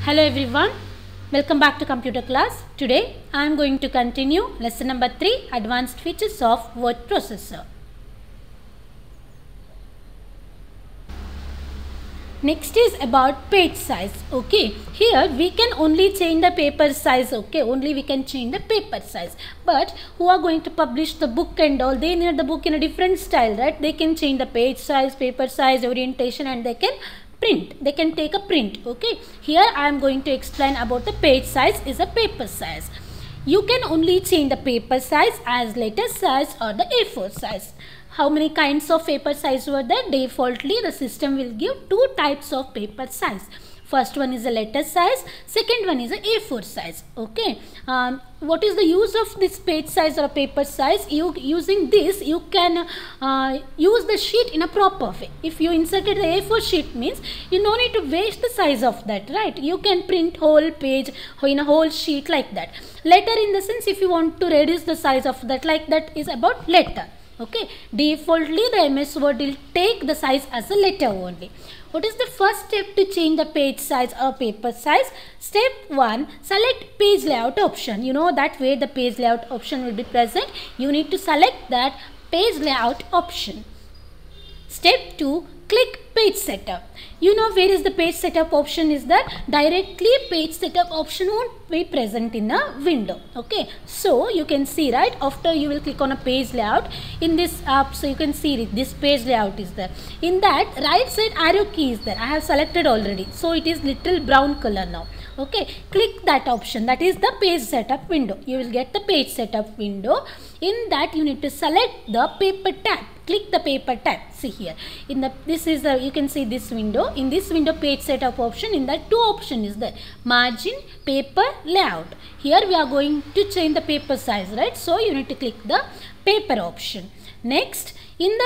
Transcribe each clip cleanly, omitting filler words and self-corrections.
Hello everyone, welcome back to computer class. Today I am going to continue lesson number 3, advanced features of word processor. Next is about page size. Okay, here we can only change the paper size. Okay, only we can change the paper size, but who are going to publish the book and all, they need the book in a different style, right? They can change the page size, paper size, orientation, and they can print. They can take a print. Okay, here I am going to explain about the page size is a paper size. You can only change the paper size as letter size or the A4 size. How many kinds of paper size were there? Defaultly the system will give two types of paper size. First one is a letter size, second one is a A4 size. Okay, what is the use of this page size or paper size? Using this you can use the sheet in a proper way. If you inserted the A4 sheet, means you no need to waste the size of that, right? You can print whole page in a whole sheet like that. Letter, in the sense, if you want to reduce the size of that, like that is about letter. Okay, defaultly the MS Word will take the size as a letter only. What is the first step to change the page size or paper size? Step 1, select page layout option. You know that way the page layout option will be present. You need to select that page layout option. Step 2, click page setup. You know where is the page setup option is that? Directly page setup option won't be present in a window. Okay, so you can see, right, after you will click on a page layout in this app, so you can see it, this page layout is there. In that right side arrow key is there. I have selected already, so it is little brown color now. Okay, click that option, that is the page setup window. You will get the page setup window. In that you need to select the paper tab. Click the paper tab. See here, in the you can see this window. In this window, page setup option, in that two option is there: margin, paper, layout. Here we are going to change the paper size, right? So you need to click the paper option. Next, in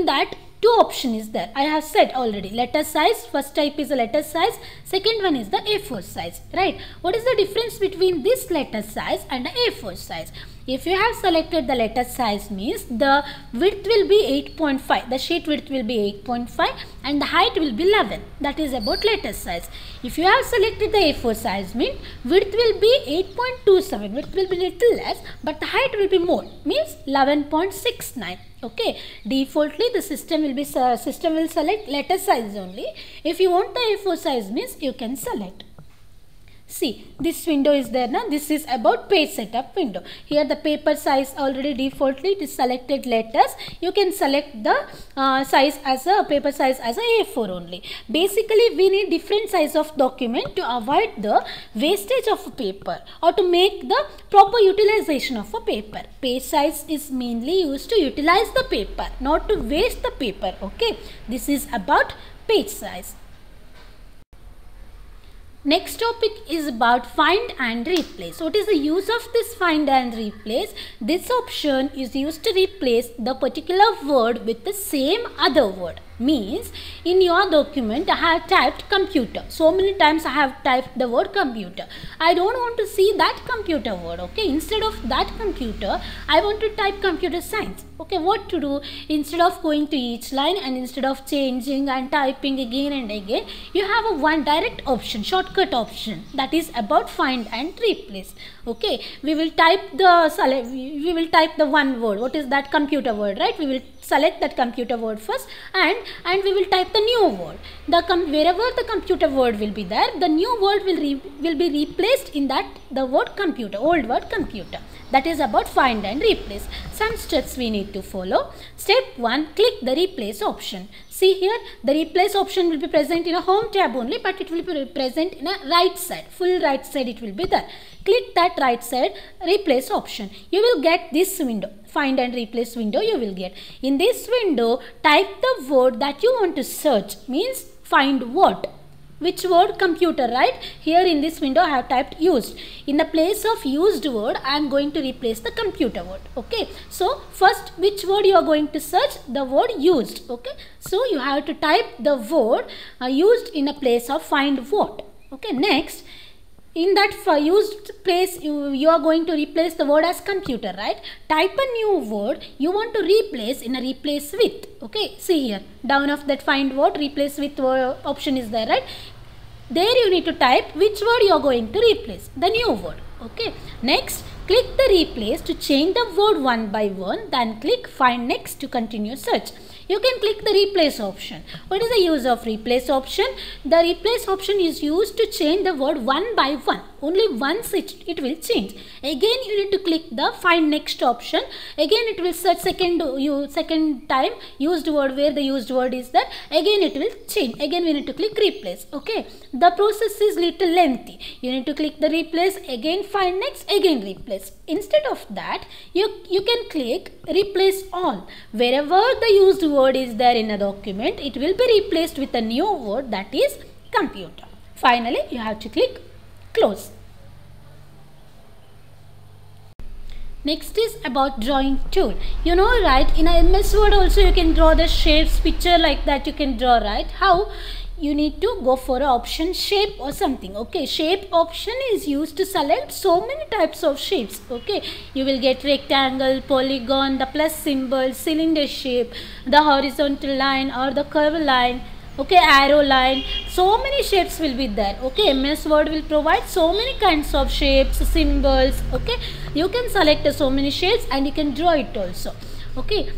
that two option is there. I have said already, letter size, first type is a letter size, second one is the A4 size, right? What is the difference between this letter size and the A4 size? If you have selected the letter size, means the width will be 8.5, the sheet width will be 8.5 and the height will be 11. That is about letter size. If you have selected the A4 size, means width will be 8.27, width will be little less, but the height will be more, means 11.69. Okay, defaultly the system will select letter size only. If you want the A4 size, means you can select. See, this window is there now. This is about page setup window. Here the paper size already defaultly it is selected letters. You can select the size as a paper size as a A4 only. Basically, we need different size of document to avoid the wastage of a paper or to make the proper utilization of a paper. Page size is mainly used to utilize the paper, not to waste the paper. Okay, this is about page size. Next topic is about find and replace. What is the use of this find and replace? This option is used to replace the particular word with the same other word. Means in your document I have typed computer. So many times I have typed the word computer. I don't want to see that computer word. Okay, instead of that computer I want to type computer science. Okay, what to do? Instead of going to each line and instead of changing and typing again and again, you have a one direct option, shortcut option, that is about find and replace. Okay, we will type the one word. What is that? Computer word, right? We will select that computer word first and we will type the new word. Wherever the computer word will be there, the new word will be replaced in that the word computer, old word computer. That is about find and replace. Some steps we need to follow. Step 1, click the replace option. See here, the replace option will be present in a home tab only, but it will be present in a right side, full right side it will be there. Click that right side replace option. You will get this window, find and replace window you will get. In this window, type the word that you want to search, means find what? Which word? Computer, right? Here in this window I have typed used. In the place of used word I am going to replace the computer word. Okay, so first which word you are going to search? The word used. Okay, so you have to type the word used in a place of find what. Okay, next, in that used place you are going to replace the word as computer, right? Type a new word you want to replace in a replace with. Okay, see here, down of that find word, replace with option is there, right? There you need to type which word you are going to replace, the new word. Okay. Next, click the replace to change the word one by one. Then click find next to continue search. You can click the replace option. What is the use of replace option? The replace option is used to change the word one by one. Only once it will change. Again you need to click the find next option. Again it will search second time used word where the used word is there. Again it will change. Again we need to click replace. Okay. The process is little lengthy. You need to click the replace, again find next, again replace. Instead of that, you can click replace all. Wherever the used word is there in a document, it will be replaced with a new word, that is computer. Finally, you have to click close. Next is about drawing tool. You know, right, in a MS Word also you can draw the shapes, picture like that you can draw, right? How? You need to go for a option shape or something. Okay, shape option is used to select so many types of shapes. Okay, you will get rectangle, polygon, the plus symbol, cylinder shape, the horizontal line or the curve line. Okay, arrow line, so many shapes will be there. Okay, MS Word will provide so many kinds of shapes, symbols. Okay, you can select so many shapes and you can draw it also. Okay,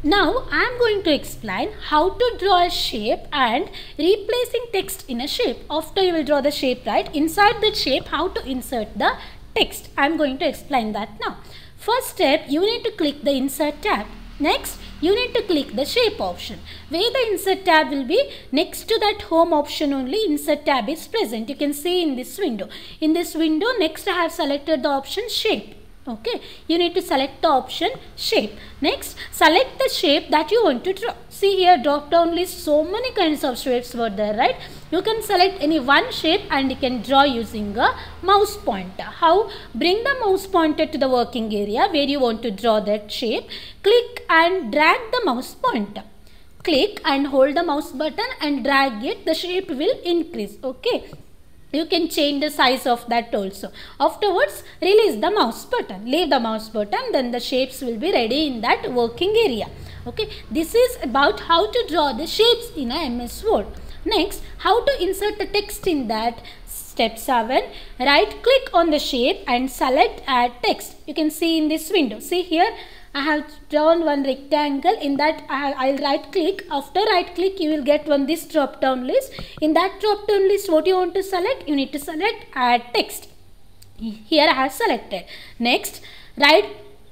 now I am going to explain how to draw a shape and replacing text in a shape. After you will draw the shape, right, inside that shape how to insert the text. I am going to explain that now. First step, you need to click the insert tab. Next, you need to click the shape option. Where the insert tab will be, next to that home option only insert tab is present. You can see in this window. In this window, next I have selected the option shape. Okay, you need to select the option shape. Next, select the shape that you want to draw. See here, drop down list, so many kinds of shapes were there, right? You can select any one shape and you can draw using a mouse pointer. How? Bring the mouse pointer to the working area where you want to draw that shape. Click and drag the mouse pointer. Click and hold the mouse button and drag it. The shape will increase. Okay. You can change the size of that also. Afterwards, release the mouse button. Leave the mouse button, then the shapes will be ready in that working area. Okay, this is about how to draw the shapes in a MS Word. Next, how to insert the text in that. Step 7, right click on the shape and select add text. You can see in this window. See here, I have drawn one rectangle. In that I'll right click. After right click you will get this drop down list. In that drop down list, what you want to select? You need to select add text. Here I have selected. Next, write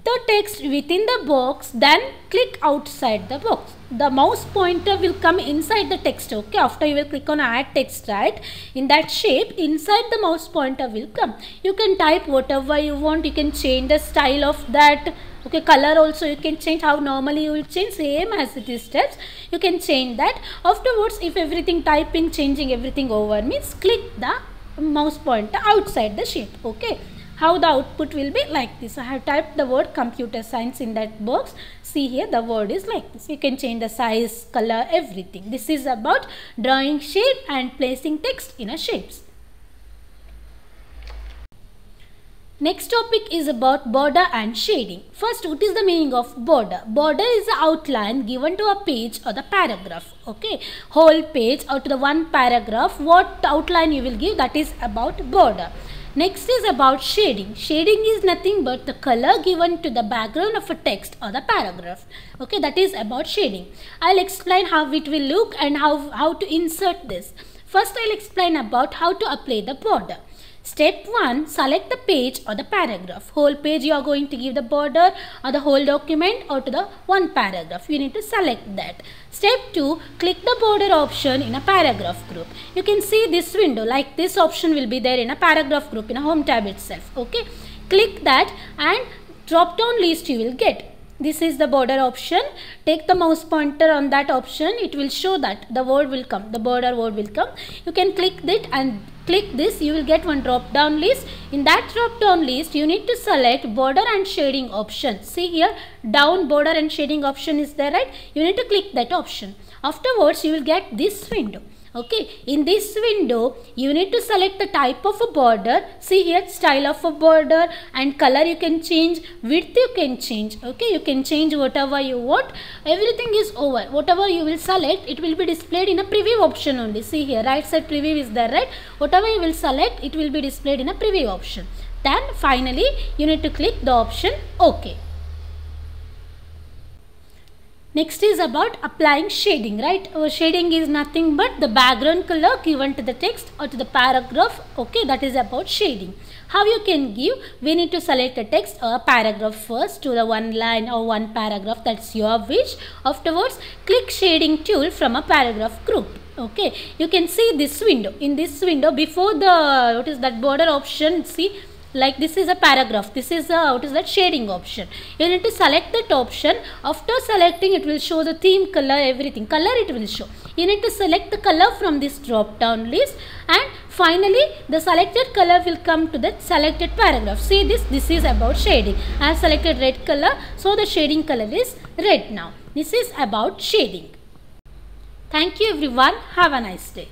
the text within the box, then click outside the box. The mouse pointer will come inside the text. Okay, after you will click on add text, right, in that shape, inside the mouse pointer will come. You can type whatever you want. You can change the style of that. Okay, color also you can change. How normally you will change, same as it is steps, you can change that. Afterwards, if everything typing, changing everything over means, click the mouse pointer outside the shape. Okay, how the output will be like this. I have typed the word computer science in that box. See here, the word is like this. You can change the size, color, everything. This is about drawing shape and placing text in a shapes. Next topic is about border and shading. First, what is the meaning of border? Border is the outline given to a page or the paragraph. Okay, whole page or to the one paragraph, what outline you will give, that is about border. Next is about shading. Shading is nothing but the color given to the background of a text or the paragraph. Okay, that is about shading. I'll explain how it will look and how to insert this. First, I'll explain about how to apply the border. Step 1, select the page or the paragraph. Whole page you are going to give the border, or the whole document, or to the one paragraph. You need to select that. Step 2, click the border option in a paragraph group. You can see this window, like this option will be there in a paragraph group in a home tab itself. Okay, click that and drop down list you will get. This is the border option. Take the mouse pointer on that option. It will show that the word will come. The border word will come. You can click it and click this. You will get one drop down list. In that drop down list, you need to select border and shading option. See here, down border and shading option is there, right? You need to click that option. Afterwards, you will get this window. Okay, in this window you need to select the type of a border. See here, style of a border and color you can change, width you can change. Okay, you can change whatever you want. Everything is over. Whatever you will select, it will be displayed in a preview option only. See here, right side preview is there, right? Whatever you will select, it will be displayed in a preview option. Then finally you need to click the option OK. Next is about applying shading, right? Shading is nothing but the background color given to the text or to the paragraph. Okay, that is about shading. How you can give? We need to select a text or a paragraph first to the one line or one paragraph. That's your wish. Afterwards, click shading tool from a paragraph group. Okay, you can see this window. In this window, before the what is that border option, see, like this is a paragraph, this is a what is that shading option. You need to select that option. After selecting, it will show the theme, color, everything. Color it will show. You need to select the color from this drop down list, and finally the selected color will come to that selected paragraph. See this is about shading. I have selected red color, so the shading color is red now. This is about shading. Thank you everyone. Have a nice day.